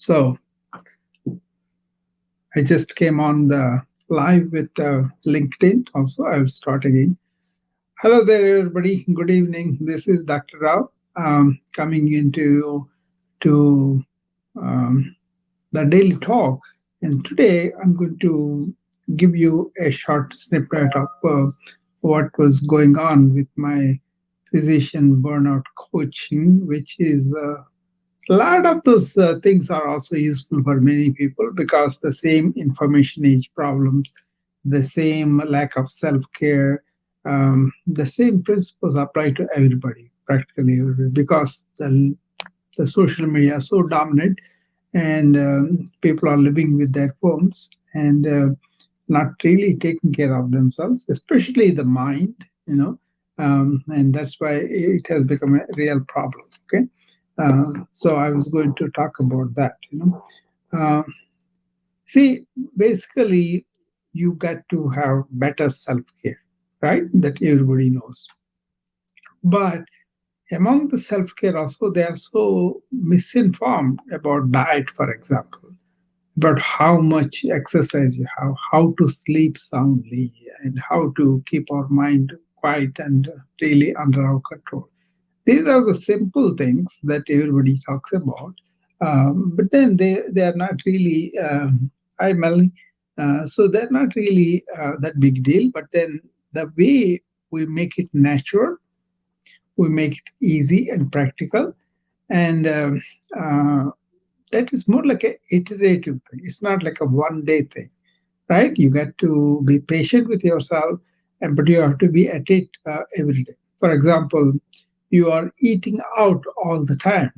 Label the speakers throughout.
Speaker 1: So I just came on the live with LinkedIn. Also, I will start again. Hello there, everybody. Good evening. This is Dr. Rao coming into to um, the daily talk. And today I'm going to give you a short snippet of what was going on with my physician burnout coaching, which is a lot of those things are also useful for many people because the same information age problems, the same lack of self-care, the same principles apply to everybody, practically everybody, because the social media is so dominant and people are living with their phones and not really taking care of themselves, especially the mind, and that's why it has become a real problem. Okay. So I was going to talk about that. Uh, See, basically, you got to have better self-care, right? That everybody knows. But among the self-care also, they are so misinformed about diet, for example, about how much exercise you have, how to sleep soundly, and how to keep our mind quiet and really under our control. These are the simple things that everybody talks about, but then they are not really. Hi, Melanie. So they're not really that big deal. But then the way we make it natural, we make it easy and practical, and uh, that is more like a iterative thing. It's not like a one day thing, right? You got to be patient with yourself, and but you have to be at it every day. For example, you are eating out all the time.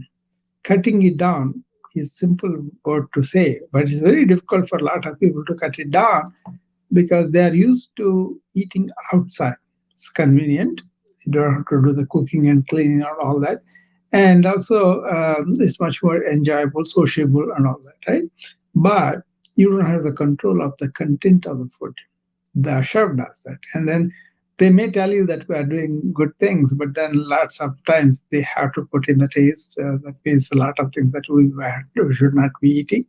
Speaker 1: Cutting it down is simple word to say, but it's very difficult for a lot of people to cut it down because they are used to eating outside. It's convenient. You don't have to do the cooking and cleaning and all that. And also, it's much more enjoyable, sociable, and all that, right? But you don't have the control of the content of the food. The chef does that. And then they may tell you that we are doing good things, but then lots of times they have to put in the taste. That means a lot of things that we should not be eating.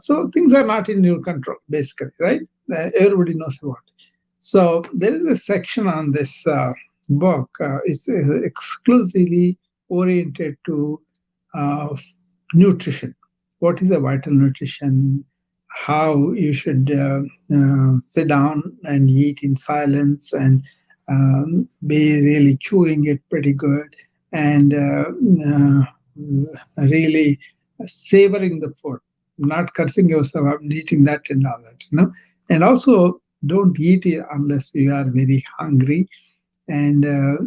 Speaker 1: So things are not in your control, basically, right? Everybody knows about it. So there is a section on this book. It's exclusively oriented to uh, nutrition. What is a vital nutrition? How you should sit down and eat in silence and be really chewing it pretty good and really savoring the food, not cursing yourself up and eating that and all that. And also, don't eat it unless you are very hungry. And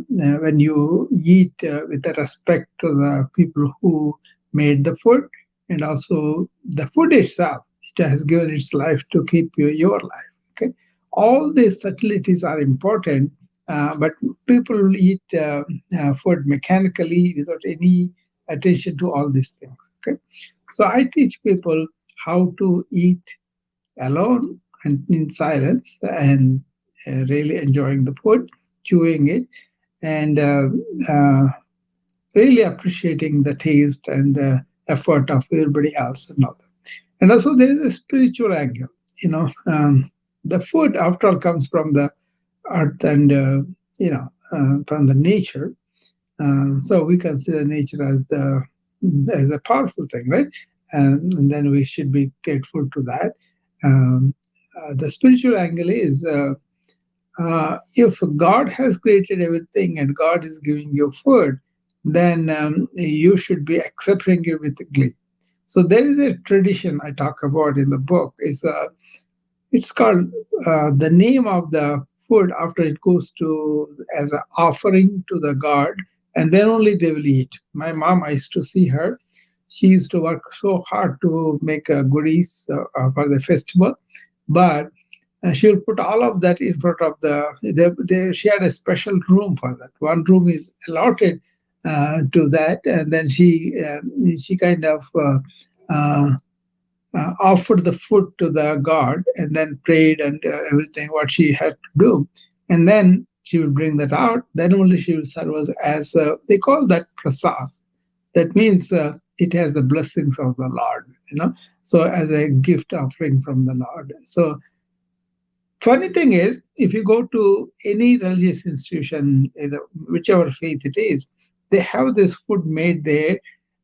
Speaker 1: when you eat with the respect to the people who made the food, and also the food itself, it has given its life to keep your life. Okay, all these subtleties are important, but people eat food mechanically without any attention to all these things. Okay, so I teach people how to eat alone and in silence and really enjoying the food, chewing it, and uh, really appreciating the taste and the effort of everybody else and all that. And also, there is a spiritual angle. The food, after all, comes from the earth and from the nature. So we consider nature as a powerful thing, right? And then we should be grateful to that. Um, the spiritual angle is if God has created everything and God is giving you food, then you should be accepting it with glee. So there is a tradition I talk about in the book. It's called the name of the food after it goes to as an offering to the God, and then only they will eat. My mom, I used to see her. She used to work so hard to make goodies for the festival, but she will put all of that in front of she had a special room for that. One room is allotted to that, and then she kind of uh, offered the food to the god and then prayed and everything what she had to do, and then she would bring that out. Then only she will serve us as they call that prasad. That means it has the blessings of the Lord. So as a gift offering from the Lord. So funny thing is, if you go to any religious institution, either whichever faith it is, they have this food made there,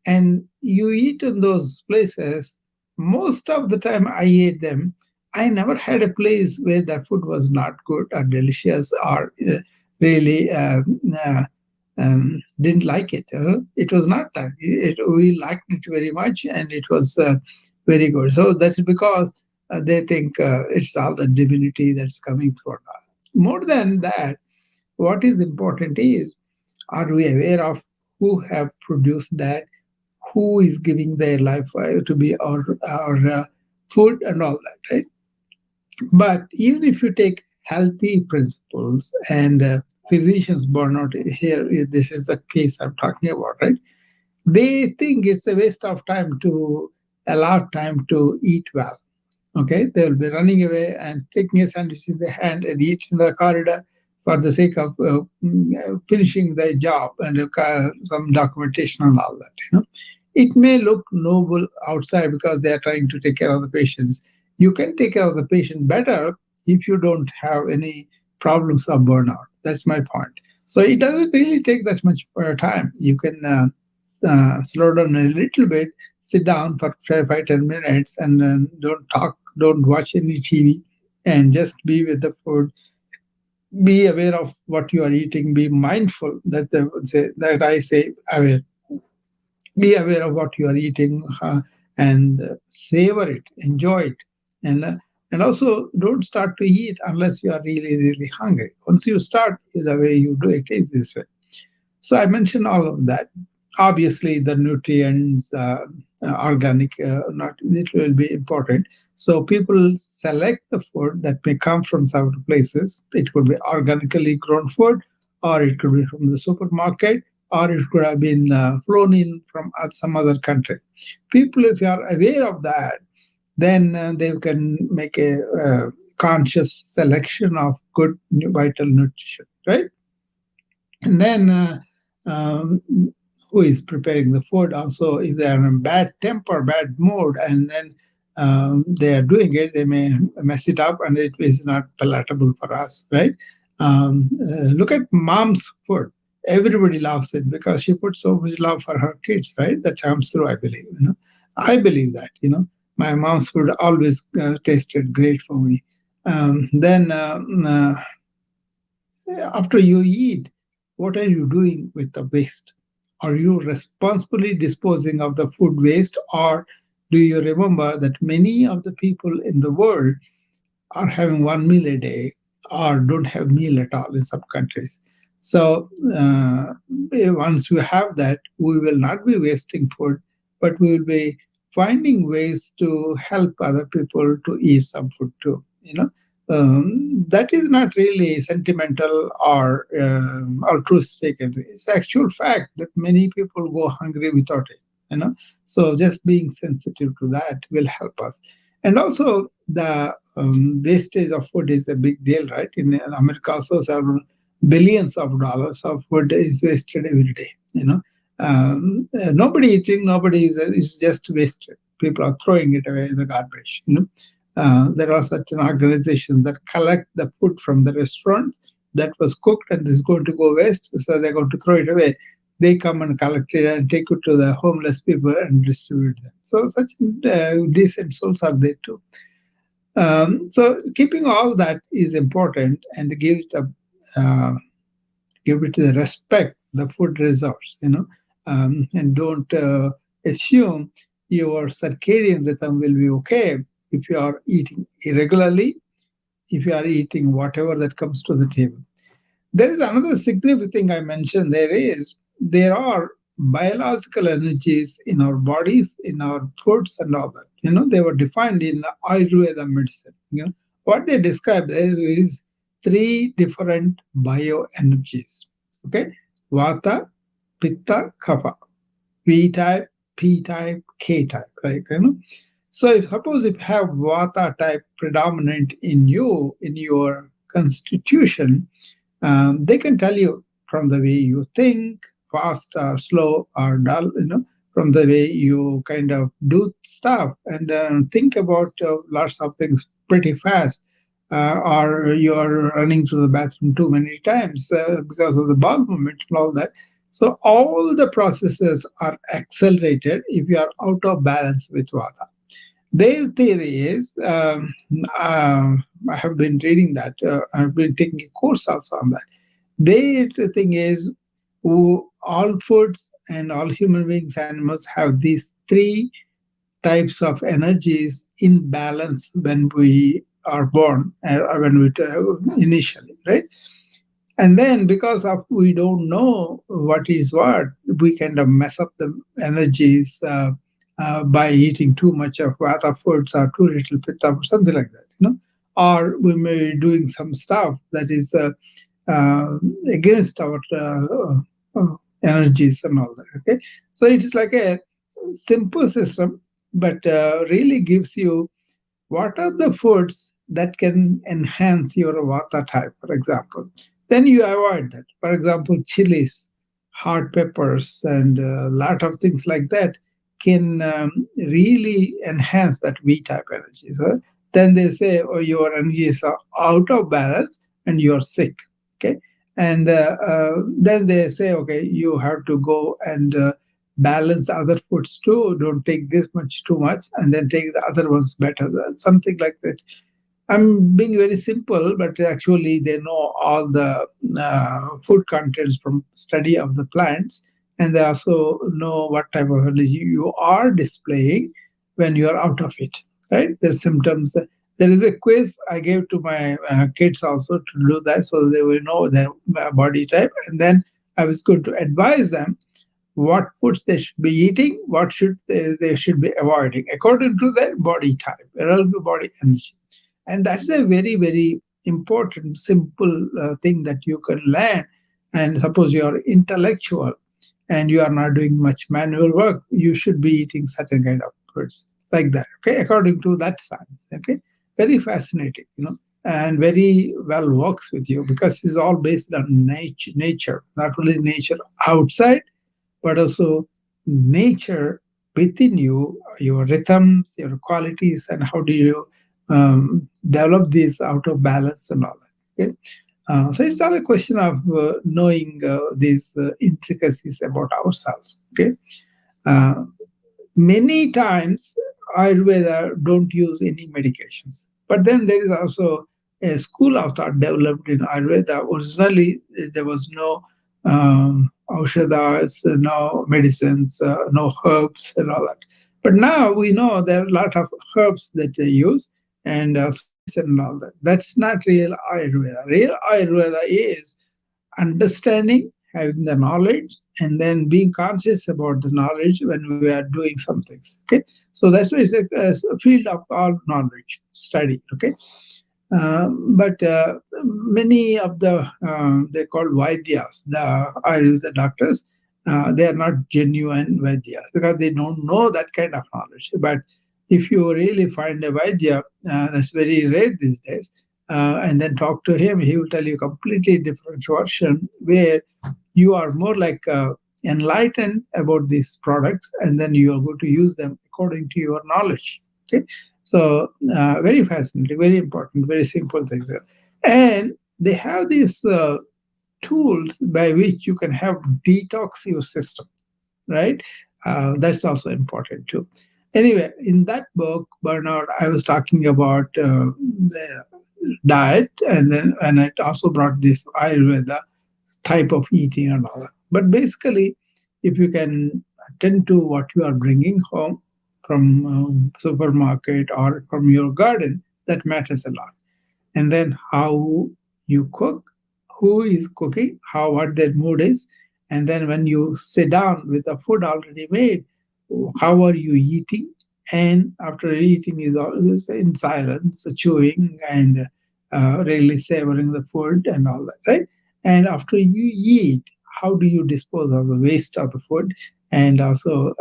Speaker 1: and you eat in those places. Most of the time, I ate them. I never had a place where that food was not good or delicious or really didn't like it. It was not that. We liked it very much, and it was very good. So that's because they think it's all the divinity that's coming through us. More than that, what is important is, are we aware of who have produced that, who is giving their life to be our food and all that, right? But even if you take healthy principles and physicians burn out here, this is the case I'm talking about, right? They think it's a waste of time to allow time to eat well. Okay, they will be running away and taking a sandwich in their hand and eat in the corridor for the sake of finishing their job and some documentation and all that. It may look noble outside because they are trying to take care of the patients. You can take care of the patient better if you don't have any problems of burnout. That's my point. So it doesn't really take that much time. You can slow down a little bit, sit down for 5, 10 minutes, and don't talk, don't watch any TV, and just be with the food. Be aware of what you are eating. Be mindful that they would say that I say aware. Be aware of what you are eating and savor it, enjoy it, and also don't start to eat unless you are really really hungry. Once you start, the way you do it is this way. So I mentioned all of that. Obviously, the nutrients, organic, not it will be important. So people select the food that may come from several places. It could be organically grown food, or it could be from the supermarket, or it could have been flown in from some other country. People, if you are aware of that, then they can make a conscious selection of good vital nutrition, right? And then um, who is preparing the food also, if they are in bad temper, bad mood, and then they are doing it, they may mess it up and it is not palatable for us, right? Look at mom's food. Everybody loves it because she puts so much love for her kids, right? That comes through, I believe. I believe that. My mom's food always tasted great for me. Then after you eat, what are you doing with the waste? Are you responsibly disposing of the food waste, or do you remember that many of the people in the world are having one meal a day or don't have meal at all in some countries? So once we have that, we will not be wasting food, but we will be finding ways to help other people to eat some food too. That is not really sentimental or altruistic. It's actual fact that many people go hungry without it. So just being sensitive to that will help us. And also the wastage of food is a big deal, right? In America, also several billions of dollars of food is wasted every day. Nobody eating, nobody is just wasted. People are throwing it away in the garbage. There are certain organizations that collect the food from the restaurant that was cooked and is going to go waste, so they're going to throw it away. They come and collect it and take it to the homeless people and distribute them. So such decent souls are there too. So keeping all that is important, and give it the respect the food deserves. And don't assume your circadian rhythm will be okay if you are eating irregularly, if you are eating whatever that comes to the table. There is another significant thing I mentioned. There are biological energies in our bodies, in our foods, and all that. They were defined in Ayurveda medicine. What they describe there is three different bioenergies. Okay, Vata, Pitta, Kapha. V type, P type, K type, right? So suppose if you have Vata type predominant in you, in your constitution, they can tell you from the way you think, fast or slow or dull, from the way you kind of do stuff and think about lots of things pretty fast, or you're running to the bathroom too many times because of the bowel movement and all that. So all the processes are accelerated if you are out of balance with vata. Their theory is, I have been reading that, I've been taking a course also on that. Their thing is, all foods and all human beings, animals have these three types of energies in balance when we are born, or when we initially, right? And then because of we don't know what is what, we kind of mess up the energies by eating too much of vata foods or too little pitta or something like that, or we may be doing some stuff that is uh, against our energies and all that. Okay, so it is like a simple system, but really gives you what are the foods that can enhance your vata type, for example. Then you avoid that. For example, chilies, hot peppers, and a lot of things like that can really enhance that V type energy. So then they say, oh, your energies are out of balance and you're sick. Okay. And then they say, okay, you have to go and balance the other foods too. Don't take this much too much, and then take the other ones better. Something like that. I'm being very simple, but actually they know all the food contents from study of the plants, and they also know what type of energy you are displaying when you are out of it. Right? There's symptoms. There is a quiz I gave to my kids also to do that, so they will know their body type, and then I was going to advise them what foods they should be eating, what they should be avoiding according to their body type, relative body energy. And that's a very, very important, simple thing that you can learn. And suppose you are intellectual and you are not doing much manual work, you should be eating certain kind of foods like that, okay, according to that science, okay. Very fascinating, and very well works with you because it's all based on nature, not only nature outside, but also nature within you, your rhythms, your qualities, and how do you develop these out of balance and all that. Okay? So it's all a question of knowing these intricacies about ourselves. Okay, uh, many times Ayurveda don't use any medications, but then there is also a school of thought developed in Ayurveda. Originally, there was no aushadas, no medicines, no herbs, and all that. But now we know there are a lot of herbs that they use, and also medicine and all that. That's not real Ayurveda. Real Ayurveda is understanding, having the knowledge, and then being conscious about the knowledge when we are doing some things. Okay, so that's why it's a field of all knowledge study. Okay, but many of the they call Vaidyas, the Ayurveda doctors, they are not genuine Vaidyas because they don't know that kind of knowledge. But if you really find a Vaidya, that's very rare these days, and then talk to him, he will tell you a completely different version where you are more like enlightened about these products, and then you are going to use them according to your knowledge. Okay, so very fascinating, very important, very simple things. And they have these tools by which you can have detox your system, right? That's also important too. Anyway, in that book, Burnout, I was talking about the diet, and it also brought this Ayurveda type of eating and all that. But basically, if you can attend to what you are bringing home from supermarket or from your garden, that matters a lot. And then how you cook, who is cooking, how what their mood is, and then when you sit down with the food already made, how are you eating? And after eating is always in silence, chewing and really savoring the food and all that, right? And after you eat, how do you dispose of the waste of the food? And also,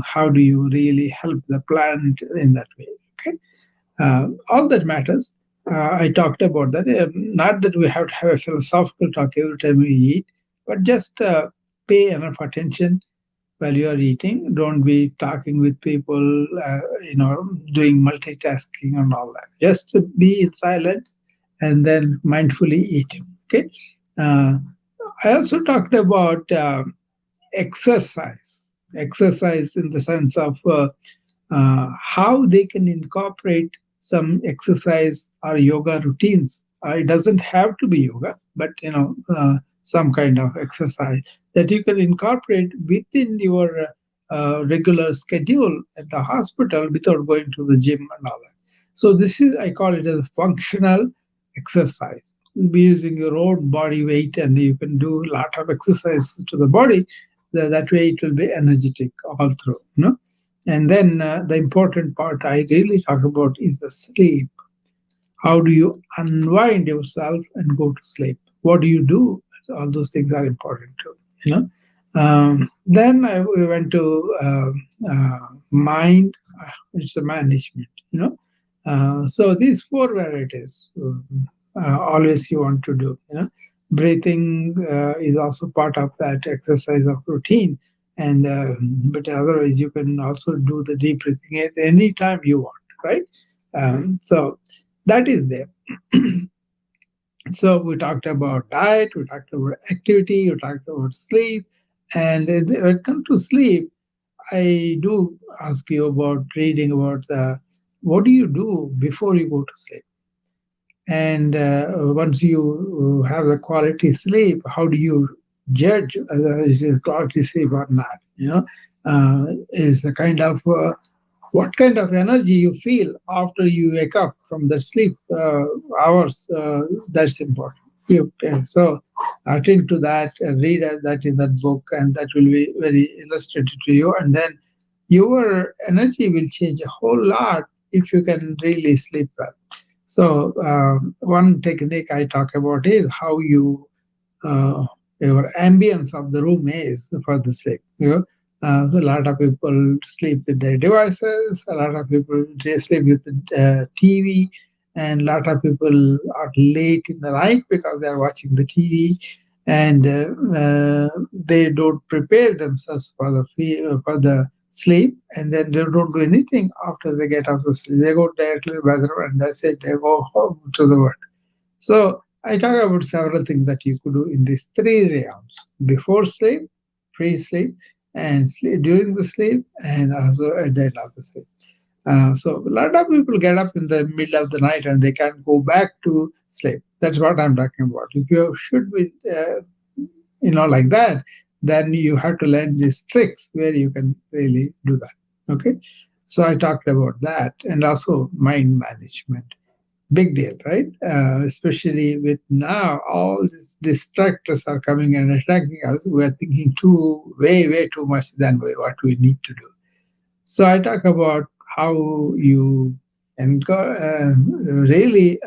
Speaker 1: how do you really help the planet in that way? Okay, all that matters. I talked about that. Not that we have to have a philosophical talk every time we eat, but just pay enough attention while you are eating. Don't be talking with people, doing multitasking and all that. Just be in silence and then mindfully eat. Okay. Uh, I also talked about exercise. Exercise in the sense of how they can incorporate some exercise or yoga routines. It doesn't have to be yoga, but some kind of exercise that you can incorporate within your regular schedule at the hospital without going to the gym and all that. So this is, I call it as functional exercise. You'll be using your own body weight, and you can do a lot of exercise to the body. That way, it will be energetic all through. And then the important part I really talk about is the sleep. How do you unwind yourself and go to sleep? What do you do? All those things are important too. Then we went to mind. It's a management. So these four varieties. Always you want to do. Breathing is also part of that exercise of routine, and but otherwise you can also do the deep breathing at any time you want, right? So that is there. So we talked about diet, we talked about activity, we talked about sleep, and when it comes to sleep, I do ask you about reading about the what do you do before you go to sleep. And once you have the quality sleep, how do you judge whether it is quality sleep or not? Is the kind of what kind of energy you feel after you wake up from the sleep hours. That's important. So attend to that, read that in that book, and that will be very illustrated to you. And then your energy will change a whole lot if you can really sleep well. So one technique I talk about is how uh, your ambience of the room is for the sleep. A lot of people sleep with their devices. A lot of people they sleep with the TV, and a lot of people are late in the night because they are watching the TV, and they don't prepare themselves for the sleep, and then they don't do anything after they get off the sleep. They go directly to the bathroom, and that's it. They go home to the work. So I talk about several things that you could do in these three realms: before sleep, pre-sleep, and sleep during the sleep, and also at the end of the sleep. So a lot of people get up in the middle of the night and they can't go back to sleep. That's what I'm talking about. If you should be, like that, then you have to learn these tricks where you can really do that. Okay. So I talked about that, and also mind management. Big deal, right? Especially with now all these distractors are coming and attacking us. We are thinking way too much than what we need to do. So I talk about how you really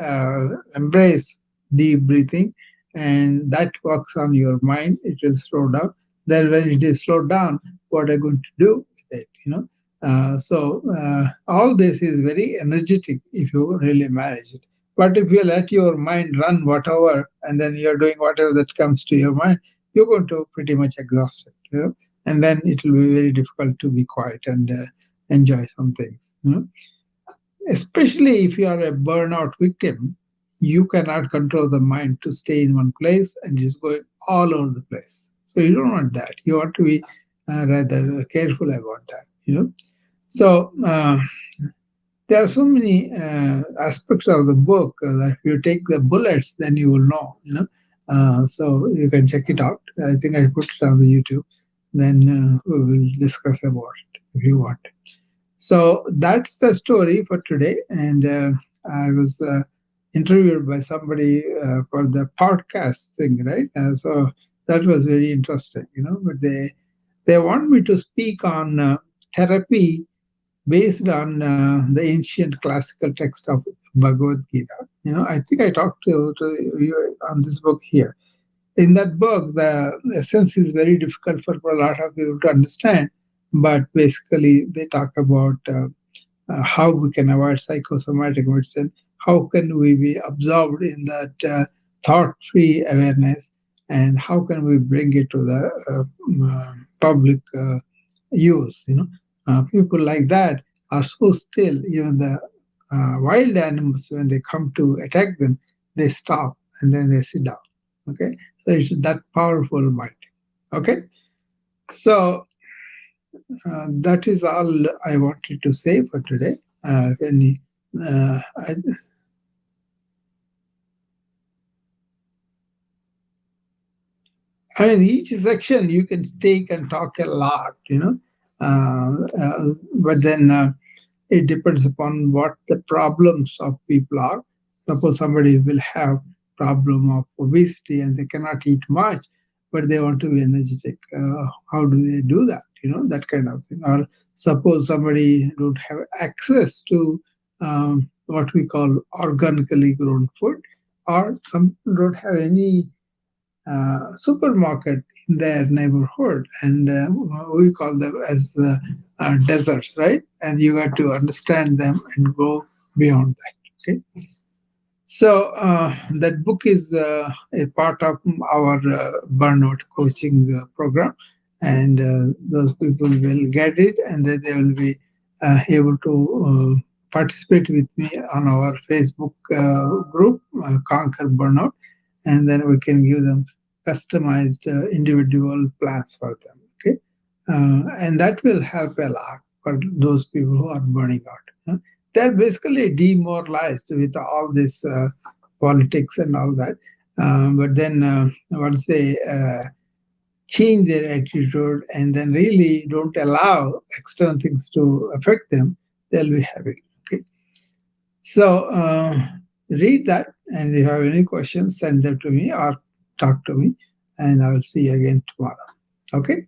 Speaker 1: embrace deep breathing, and that works on your mind. It will slow down. Then when it is slowed down, what are you going to do with it? So all this is very energetic if you really manage it. But if you let your mind run whatever, and then you're doing whatever that comes to your mind, you're going to pretty much exhaust it. And then it will be very difficult to be quiet and enjoy some things. Especially if you are a burnout victim, you cannot control the mind to stay in one place and just going all over the place. So you don't want that. You want to be rather careful about that. So there are so many aspects of the book that if you take the bullets, then you will know. So you can check it out. I think I put it on the YouTube. Then we will discuss about it if you want. So that's the story for today. And I was interviewed by somebody for the podcast thing, right? So that was very interesting. But they want me to speak on therapy based on the ancient classical text of Bhagavad Gita. I think I talked to you on this book here. In that book, the essence is very difficult for a lot of people to understand, but basically they talk about how we can avoid psychosomatic medicine, how can we be absorbed in that thought-free awareness, and how can we bring it to the public use. People like that are so still. Even the wild animals, when they come to attack them, they stop and then they sit down. Okay, so it's that powerful mind. Okay, so that is all I wanted to say for today. Any, I, each section you can take and talk a lot, but then it depends upon what the problems of people are. Suppose somebody will have problem of obesity and they cannot eat much, but they want to be energetic. How do they do that? That kind of thing. Or suppose somebody don't have access to what we call organically grown food, or some don't have any supermarket in their neighborhood, and we call them as deserts, right? And you got to understand them and go beyond that. Okay, so that book is a part of our burnout coaching program, and those people will get it, and then they will be able to participate with me on our Facebook group, Conquer Burnout, and then we can give them customized individual plans for them. Okay, and that will help a lot for those people who are burning out. They're basically demoralized with all this politics and all that. But then once they change their attitude and then really don't allow external things to affect them, they'll be happy. Okay. So read that, and if you have any questions, send them to me or talk to me, and I will see you again tomorrow. Okay.